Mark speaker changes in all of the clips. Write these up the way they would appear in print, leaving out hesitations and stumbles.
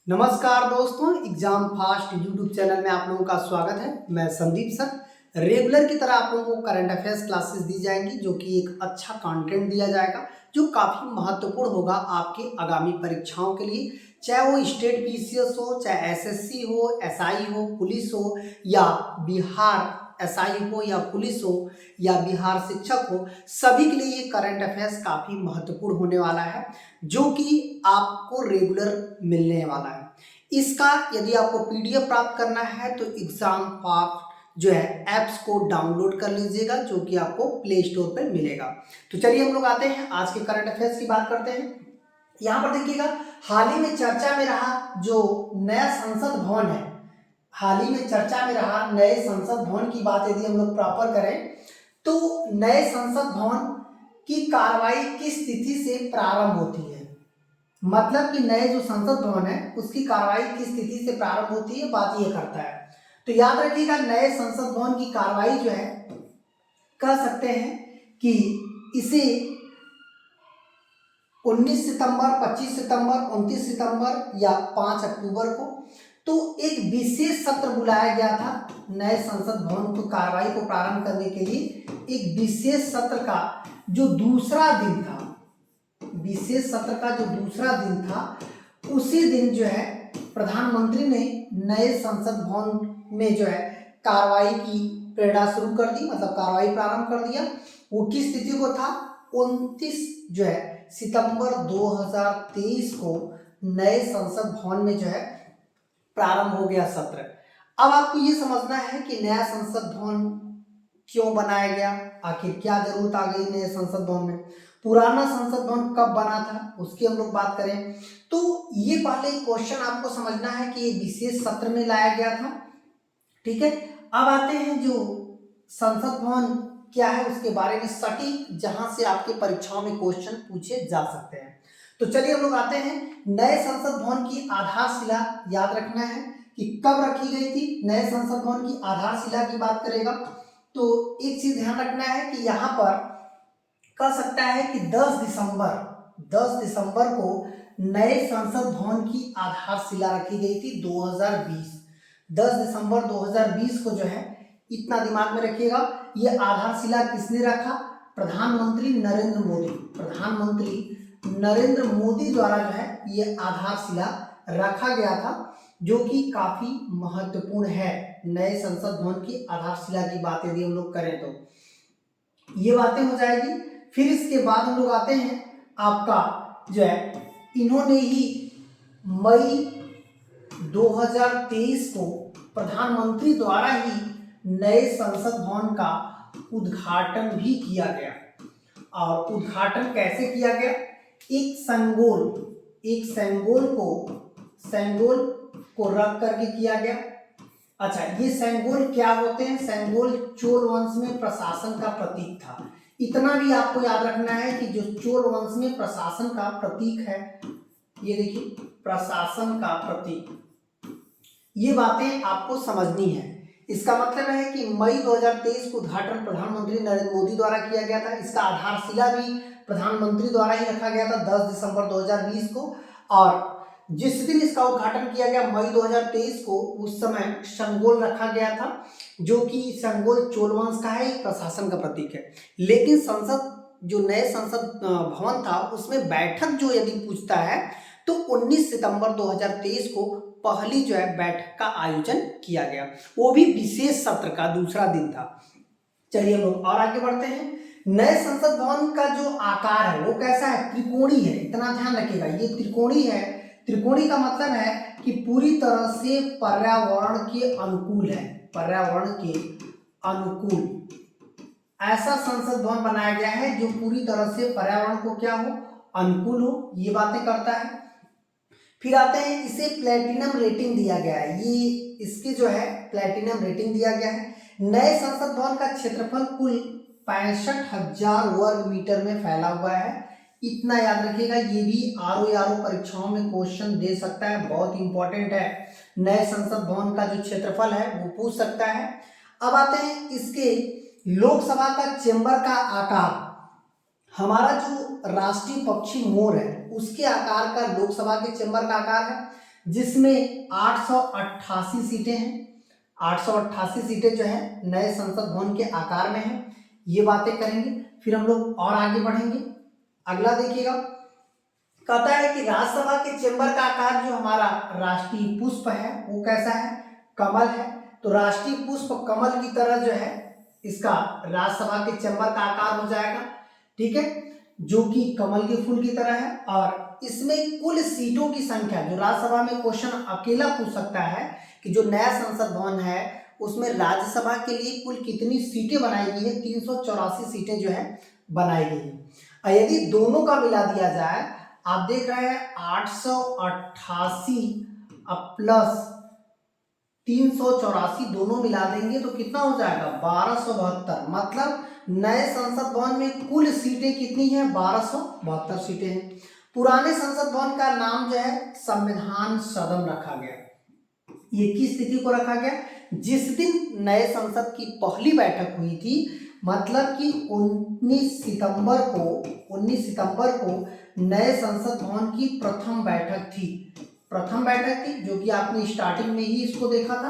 Speaker 1: नमस्कार दोस्तों, exam fast YouTube channel में आप लोगों का स्वागत है। मैं संदीप सर। रेगुलर की तरह आप लोगों को करंट अफेयर्स क्लासेस दी जाएंगी, जो कि एक अच्छा कंटेंट दिया जाएगा जो काफ़ी महत्वपूर्ण होगा आपके आगामी परीक्षाओं के लिए। चाहे वो स्टेट पीसीएस हो, चाहे एसएससी हो, एसआई हो, पुलिस हो, या बिहार एसआई हो या पुलिस हो, या बिहार शिक्षक हो, सभी के लिए ये करंट अफेयर्स काफ़ी महत्वपूर्ण होने वाला है, जो कि आपको रेगुलर मिलने वाला है। इसका यदि आपको पीडीएफ प्राप्त करना है तो एग्जाम पास जो है ऐप्स को डाउनलोड कर लीजिएगा, जो कि आपको प्ले स्टोर पर मिलेगा। तो चलिए हम लोग आते हैं आज के करंट अफेयर्स की बात करते हैं। यहाँ पर देखिएगा, हाल ही में चर्चा में रहा जो नया संसद भवन है, हाल ही में चर्चा में रहा नए संसद भवन की बात यदि हम लोग प्रॉपर करें तो नए संसद भवन की कार्रवाई किस तिथि से प्रारंभ होती है। मतलब कि नए जो संसद भवन है उसकी कार्रवाई किस तिथि से प्रारंभ होती है, बात ये करता है। तो याद रखिएगा, नए संसद भवन की कार्रवाई जो है कह सकते हैं कि इसे 19 सितंबर, 25 सितंबर, 29 सितंबर या 5 अक्टूबर को तो एक विशेष सत्र बुलाया गया था नए संसद भवन को कार्रवाई को प्रारंभ करने के लिए। एक विशेष सत्र का जो दूसरा दिन था, विशेष सत्र का जो दूसरा दिन था, उसी दिन जो है प्रधानमंत्री ने नए संसद भवन में जो है कार्रवाई की प्रेरणा शुरू कर दी, मतलब कार्रवाई प्रारंभ कर दिया। वो किस तिथि को था? 29 जो है सितंबर 2023 को नए संसद भवन में जो है प्रारंभ हो गया सत्र। अब आपको ये समझना है कि नया संसद भवन क्यों बनाया गया, आखिर क्या जरूरत आ गई नए संसद भवन में। पुराना संसद भवन कब बना था उसकी हम लोग बात करें तो ये पहले क्वेश्चन आपको समझना है कि ये विशेष सत्र में लाया गया था। ठीक है, अब आते हैं जो संसद भवन क्या है उसके बारे में सटीक, जहां से आपके परीक्षाओं में क्वेश्चन पूछे जा सकते हैं। तो चलिए हम लोग आते हैं, नए संसद भवन की आधारशिला याद रखना है कि कब रखी गई थी। नए संसद भवन की आधारशिला की बात करेगा तो एक चीज ध्यान रखना है कि यहाँ पर कह सकता है कि 10 दिसंबर को नए संसद भवन की आधारशिला रखी गई थी 2020। 10 दिसंबर 2020 को जो है, इतना दिमाग में रखिएगा, ये आधारशिला किसने रखा? प्रधानमंत्री नरेंद्र मोदी द्वारा जो है ये आधारशिला रखा गया था, जो कि काफी महत्वपूर्ण है। नए संसद भवन की आधारशिला की बात यदि हम लोग करें तो ये बातें हो जाएगी। फिर इसके बाद हम लोग आते हैं आपका जो है, इन्होंने ही मई 2023 को प्रधानमंत्री द्वारा ही नए संसद भवन का उद्घाटन भी किया गया। और उद्घाटन कैसे किया गया? एक सेंगोल को रख करके किया गया। अच्छा, ये सेंगोल क्या होते हैं? सेंगोल चोल वंश में प्रशासन का प्रतीक था। इतना भी आपको याद रखना है कि जो चोल वंश में प्रशासन का प्रतीक है, ये देखिए प्रशासन का प्रतीक, ये बातें आपको समझनी है। इसका मतलब है कि मई 2023 को उद्घाटन प्रधानमंत्री नरेंद्र मोदी द्वारा किया गया था। इसका आधारशिला भी प्रधानमंत्री द्वारा ही रखा गया था 10 दिसंबर 2020 को। और जिस दिन इसका उद्घाटन किया गया मई 2023 को, उस समय संगोल रखा गया था, जो कि संगोल चोल वंश का है, एक प्रशासन का प्रतीक है। लेकिन संसद जो नए संसद भवन था उसमें बैठक जो यदि पूछता है तो 19 सितंबर 2023 को पहली जो है बैठक का आयोजन किया गया, वो भी विशेष सत्र का दूसरा दिन था। चलिए हम लोग और आगे बढ़ते हैं। नए संसद भवन का जो आकार है वो कैसा है? त्रिकोणी है। इतना ध्यान रखिएगा, ये त्रिकोणी है। त्रिकोणी का मतलब है कि पूरी तरह से पर्यावरण के अनुकूल है, पर्यावरण के अनुकूल ऐसा संसद भवन बनाया गया है जो पूरी तरह से पर्यावरण को क्या हो, अनुकूल हो, ये बातें करता है। फिर आते हैं, इसे प्लेटिनम रेटिंग दिया गया है, ये इसकी जो है प्लेटिनम रेटिंग दिया गया है। नए संसद भवन का क्षेत्रफल कुल 65,000 वर्ग मीटर में फैला हुआ है। इतना याद रखिएगा, ये भी आरओ परीक्षाओं में क्वेश्चन दे सकता है, बहुत इंपॉर्टेंट है। नए संसद भवन का जो क्षेत्रफल है वो पूछ सकता है। अब आते हैं इसके लोकसभा का चेंबर का आकार। हमारा जो राष्ट्रीय पक्षी मोर है उसके आकार का लोकसभा के चेंबर का आकार है जिसमें 888 सीटें हैं। 888 सीटें जो है नए संसद भवन के आकार में है। ये बातें करेंगे, फिर हम लोग और आगे बढ़ेंगे। अगला देखिएगा, कहता है कि राज्यसभा के चेंबर का आकार जो हमारा राष्ट्रीय पुष्प है वो कैसा है, कमल है। तो राष्ट्रीय पुष्प कमल की तरह जो है इसका राज्यसभा के चेंबर का आकार हो जाएगा, ठीक है, जो कि कमल के फूल की तरह है। और इसमें कुल सीटों की संख्या, जो राज्यसभा में क्वेश्चन अकेला पूछ सकता है कि जो नया संसद भवन है उसमें राज्यसभा के लिए कुल कितनी सीटें बनाई गई है, 384 सीटें जो है बनाई गई है। और यदि दोनों का मिला दिया जाए, आप देख रहे हैं 888 प्लस 384 दोनों मिला देंगे तो कितना हो जाएगा 1272। मतलब नए संसद भवन में कुल सीटें कितनी हैं, 1272 सीटें हैं। पुराने संसद भवन का नाम जो है संविधान सदन रखा गया। ये किस तिथि को रखा गया, जिस दिन नए संसद की पहली बैठक हुई थी, मतलब कि 19 सितंबर को नए संसद भवन की प्रथम बैठक थी, जो कि आपने स्टार्टिंग में ही इसको देखा था।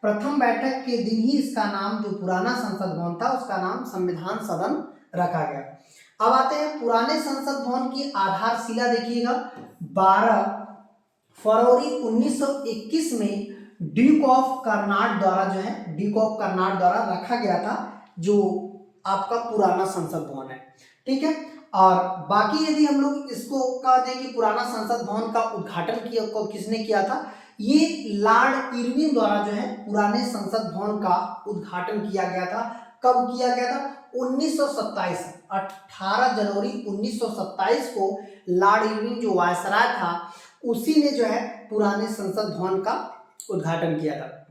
Speaker 1: प्रथम बैठक के दिन ही इसका नाम, जो पुराना संसद भवन था उसका नाम संविधान सदन रखा गया। अब आते हैं पुराने संसद भवन की आधारशिला। देखिएगा 12 फरवरी 1921 में ड्यूक ऑफ कर्नाट द्वारा रखा गया था, जो आपका पुराना संसद भवन है, ठीक है। और बाकी यदि हम लोग इसको कह दें कि पुराना संसद भवन का उद्घाटन किसने किया था, ये लॉर्ड इरविन द्वारा जो है पुराने संसद भवन का उद्घाटन किया गया था। कब किया गया था, 1927, 18 जनवरी 1927 को लॉर्ड इरविन जो वायसराय था उसी ने जो है पुराने संसद भवन का उद्घाटन किया था।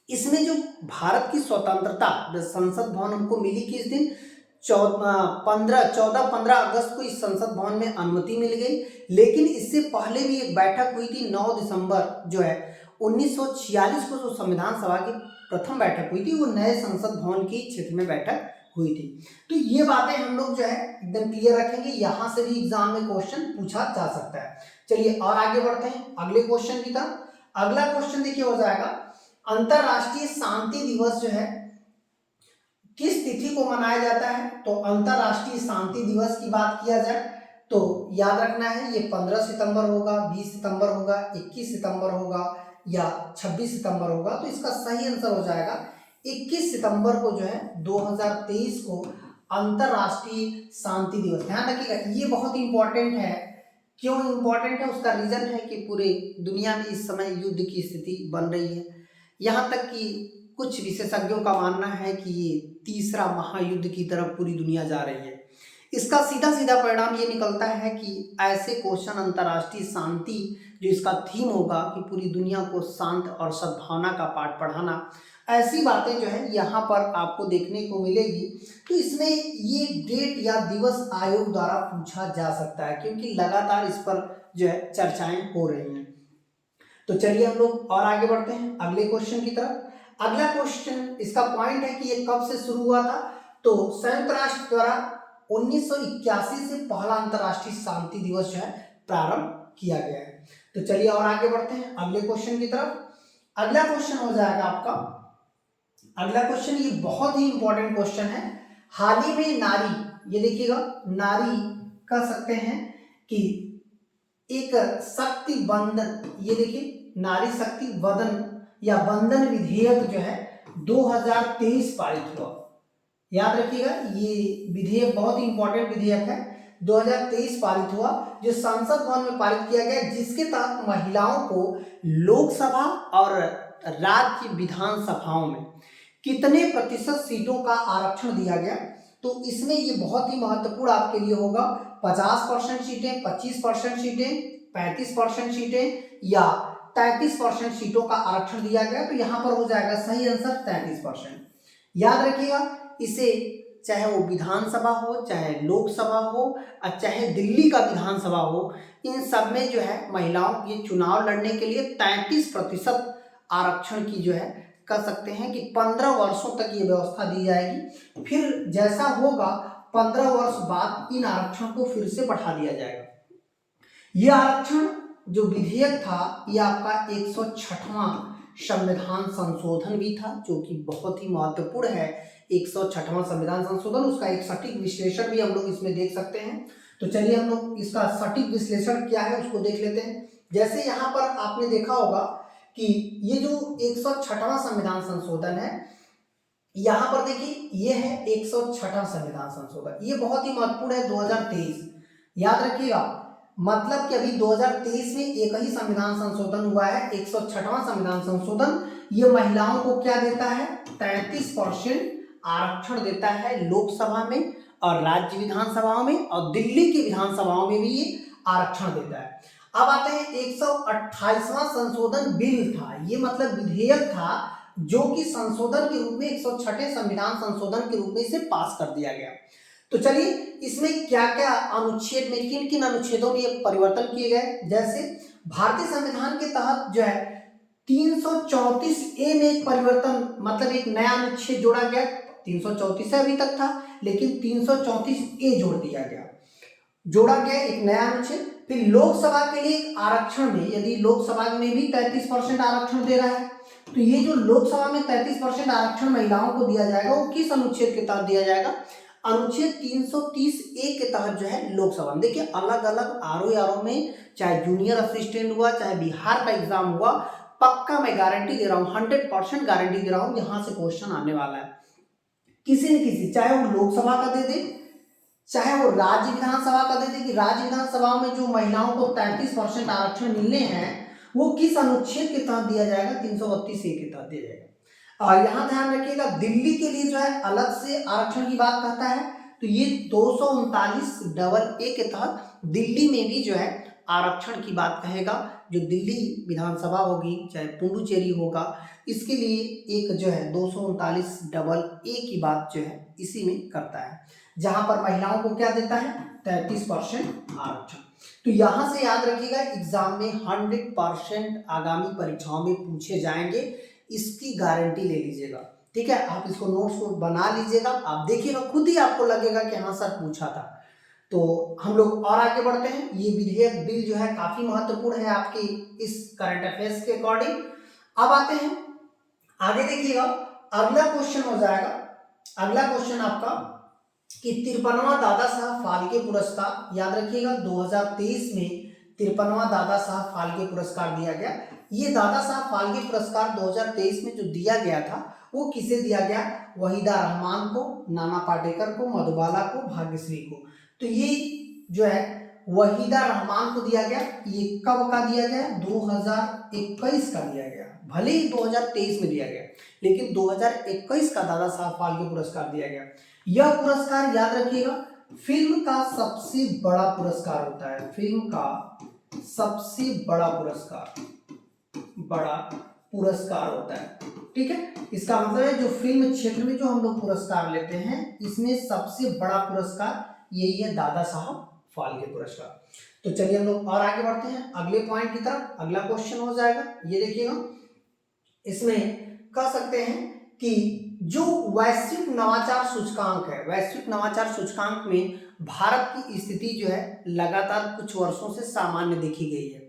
Speaker 1: इसमें जो भारत की स्वतंत्रता, संसद भवन हमको मिली किस दिन, 14-15 अगस्त को इस संसद भवन में अनुमति मिल गई। लेकिन इससे पहले भी एक बैठक हुई थी 9 दिसंबर जो है 1946 को, जो संविधान सभा की प्रथम बैठक हुई थी वो नए संसद भवन की क्षेत्र में बैठक हुई थी। तो ये बातें हम लोग जो है एकदम क्लियर रखेंगे, यहाँ से भी एग्जाम में क्वेश्चन पूछा जा सकता है। चलिए और आगे बढ़ते हैं अगले क्वेश्चन की तरफ। अगला क्वेश्चन देखिए हो जाएगा, अंतरराष्ट्रीय शांति दिवस जो है किस तिथि को मनाया जाता है। तो अंतरराष्ट्रीय शांति दिवस की बात किया जाए तो याद रखना है ये 15 सितंबर होगा, 20 सितंबर होगा, 21 सितंबर होगा या 26 सितंबर होगा। तो इसका सही आंसर हो जाएगा 21 सितंबर को जो है 2023 को अंतरराष्ट्रीय शांति दिवस। ध्यान रखिएगा ये बहुत इंपॉर्टेंट है। क्यों इंपॉर्टेंट है, उसका रीजन है कि पूरे दुनिया में इस समय युद्ध की स्थिति बन रही है। यहाँ तक कि कुछ विशेषज्ञों का मानना है कि ये तीसरा महायुद्ध की तरफ पूरी दुनिया जा रही है। इसका सीधा सीधा परिणाम ये निकलता है कि ऐसे क्वेश्चन अंतर्राष्ट्रीय शांति जो इसका थीम होगा कि पूरी दुनिया को शांत और सद्भावना का पाठ पढ़ाना, ऐसी बातें जो है यहाँ पर आपको देखने को मिलेगी। तो इसमें ये डेट या दिवस आयोग द्वारा पूछा जा सकता है, क्योंकि लगातार इस पर जो है चर्चाएं हो रही हैं। तो चलिए हम लोग और आगे बढ़ते हैं अगले क्वेश्चन की तरफ। अगला क्वेश्चन, इसका पॉइंट है कि ये कब से शुरू हुआ था। तो संयुक्त राष्ट्र द्वारा 1981 से पहला अंतर्राष्ट्रीय शांति दिवस जो है प्रारंभ किया गया है। तो चलिए और आगे बढ़ते हैं अगले क्वेश्चन की तरफ। अगला क्वेश्चन हो जाएगा आपका, अगला क्वेश्चन ये बहुत ही इंपॉर्टेंट क्वेश्चन है। हाल ही में नारी, ये देखिएगा नारी कह सकते हैं कि एक शक्ति बंधन, ये देखिए नारी शक्ति वदन या बंधन विधेयक जो है 2023 पारित हुआ। याद रखिएगा ये विधेयक बहुत ही इंपॉर्टेंट विधेयक है, 2023 पारित हुआ, जो संसद भवन में पारित किया गया, जिसके तहत महिलाओं को लोकसभा और राज्य विधानसभाओं में कितने प्रतिशत सीटों का आरक्षण दिया गया। तो इसमें ये बहुत ही महत्वपूर्ण आपके लिए होगा, 50% सीटें, 25% सीटें, 35% सीटें या 33% सीटों का आरक्षण दिया गया। तो यहाँ पर हो जाएगा सही आंसर 33%। याद रखिएगा इसे, चाहे वो विधानसभा हो, चाहे लोकसभा हो और चाहे दिल्ली का विधानसभा हो, इन सब में जो है महिलाओं के चुनाव लड़ने के लिए 33% आरक्षण की जो है कर सकते हैं कि 15 वर्षों तक ये व्यवस्था दी जाएगी। फिर जैसा होगा 15 वर्ष बाद इन आरक्षण को फिर से बढ़ा दिया जाएगा। ये आरक्षण जो विधेयक था ये आपका 106वां संविधान संशोधन भी था, जो कि बहुत ही महत्वपूर्ण है। 106वां संविधान संशोधन, उसका एक सटीक विश्लेषण भी हम लोग इसमें देख सकते हैं। तो चलिए हम लोग इसका सटीक विश्लेषण क्या है उसको देख लेते हैं। जैसे यहाँ पर आपने देखा होगा कि ये जो 106वां संविधान संशोधन है, यहाँ पर देखिए ये है 106वां संविधान संशोधन, ये बहुत ही महत्वपूर्ण है। 2023 याद रखिएगा, मतलब कि अभी 2023 में एक ही संविधान संशोधन हुआ है, 106वां संविधान संशोधन। ये महिलाओं को क्या देता है, 33% आरक्षण देता है लोकसभा में और राज्य विधानसभाओं में, और दिल्ली की विधानसभाओं में भी ये आरक्षण देता है। अब आते हैं 128वां संशोधन बिल था, ये मतलब विधेयक था जो कि संशोधन के रूप में 106वें संविधान संशोधन के रूप में इसे पास कर दिया गया। तो चलिए इसमें क्या क्या अनुच्छेद में, किन किन अनुच्छेदों में ये परिवर्तन किए गए। जैसे भारतीय संविधान के तहत जो है 334A में एक परिवर्तन, मतलब एक नया अनुच्छेद जोड़ा गया। 334 अभी तक था, लेकिन 334A जोड़ दिया गया, जोड़ा गया एक नया अनुच्छेद। फिर लोकसभा के लिए एक आरक्षण में, यदि लोकसभा में भी 33% आरक्षण दे रहा है, तो ये जो लोकसभा में 33% आरक्षण महिलाओं को दिया जाएगा वो किस अनुच्छेद के तहत दिया जाएगा, अनुच्छेद 330A के तहत जो है लोकसभा में। देखिए अलग अलग आरओ में, चाहे जूनियर असिस्टेंट हुआ, चाहे बिहार का एग्जाम हुआ, पक्का मैं गारंटी दे रहा हूँ, 100% गारंटी दे रहा हूँ, यहाँ से क्वेश्चन आने वाला है किसी न किसी, चाहे वो लोकसभा का दे दे, चाहे वो राज्य विधानसभा का दे दे, कि राज्य विधानसभाओं में जो महिलाओं को 33% आरक्षण मिलने हैं वो किस अनुच्छेद के तहत दिया जाएगा, 332A के तहत दिया जाएगा। और यहाँ ध्यान रखिएगा दिल्ली के लिए जो है अलग से आरक्षण की बात कहता है, तो ये 239AA के तहत दिल्ली में भी जो है आरक्षण की बात कहेगा। जो दिल्ली विधानसभा होगी, चाहे पुडुचेरी होगा, इसके लिए एक जो है 239AA की बात जो है इसी में करता है, जहां पर महिलाओं को क्या देता है, 33% आरक्षण। तो यहां से याद रखिएगा एग्जाम में 100% आगामी परीक्षाओं में पूछे जाएंगे, इसकी गारंटी ले लीजिएगा। ठीक है, आप इसको नोट्स को बना लीजिएगा, आप देखिएगा खुद ही आपको लगेगा कि हाँ सर पूछा था। तो हम लोग और आगे बढ़ते हैं। ये विधेयक बिल जो है काफी महत्वपूर्ण है आपकी इस करंट अफेयर्स के अकॉर्डिंग। अब आते हैं आगे, देखिएगा अगला क्वेश्चन हो जाएगा, अगला क्वेश्चन आपका कि 53वां दादा साहब फाल्के पुरस्कार, याद रखिएगा 2023 में 53वां दादा साहब फाल्के पुरस्कार दिया गया। ये दादा साहब फाल्के पुरस्कार 2023 में जो दिया गया था वो किसे दिया गया, वहीदा रहमान को, नाना पाटेकर को, मधुबाला को, भाग्यश्री को। तो ये जो है वहीदा रहमान को दिया गया। ये कब का दिया गया, 2021 का दिया गया, भले ही 2023 में दिया गया, लेकिन 2021 का दादा साहब फाल्के पुरस्कार दिया गया। यह पुरस्कार याद रखिएगा फिल्म का सबसे बड़ा पुरस्कार होता है, फिल्म का सबसे बड़ा पुरस्कार होता है। ठीक है, इसका मतलब है जो फिल्म क्षेत्र में जो हम लोग पुरस्कार लेते हैं, इसमें सबसे बड़ा पुरस्कार यही है, दादा साहब फाल्के पुरस्कार। तो चलिए हम लोग और आगे बढ़ते हैं अगले पॉइंट की तरफ। अगला क्वेश्चन हो जाएगा, ये देखिएगा, इसमें कह सकते हैं कि जो वैश्विक नवाचार सूचकांक है, वैश्विक नवाचार सूचकांक में भारत की स्थिति जो है लगातार कुछ वर्षों से सामान्य देखी गई है।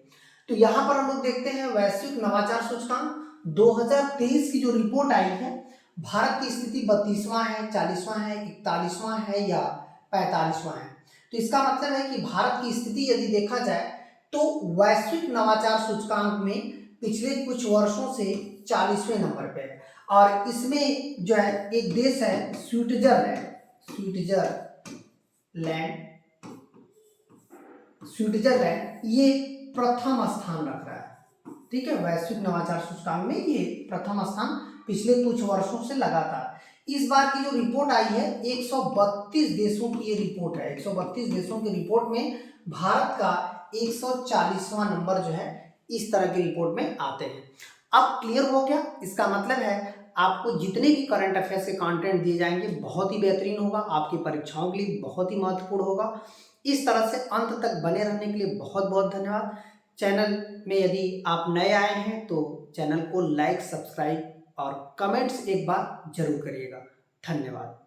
Speaker 1: तो यहाँ पर हम लोग देखते हैं वैश्विक नवाचार सूचकांक 2023 की जो रिपोर्ट आई है, भारत की स्थिति 32वां है, 40वां है, 41वां है या 45वां है। तो इसका मतलब है कि भारत की स्थिति यदि देखा जाए तो वैश्विक नवाचार सूचकांक में पिछले कुछ वर्षों से 40वें नंबर पे है। और इसमें जो है एक देश है स्विट्जरलैंड, ये प्रथम स्थान रख रहा है। ठीक है, वैश्विक नवाचार सूचकांक में ये प्रथम स्थान पिछले कुछ वर्षों से लगातार। इस बार की जो रिपोर्ट आई है 132 देशों की ये रिपोर्ट है, 132 देशों की रिपोर्ट में भारत का 140वां नंबर जो है इस तरह की रिपोर्ट में आते हैं। अब क्लियर हो गया, इसका मतलब है आपको जितने भी करंट अफेयर्स के कंटेंट दिए जाएंगे बहुत ही बेहतरीन होगा, आपकी परीक्षाओं के लिए बहुत ही महत्वपूर्ण होगा। इस तरह से अंत तक बने रहने के लिए बहुत बहुत धन्यवाद। चैनल में यदि आप नए आए हैं तो चैनल को लाइक, सब्सक्राइब और कमेंट्स एक बार जरूर करिएगा। धन्यवाद।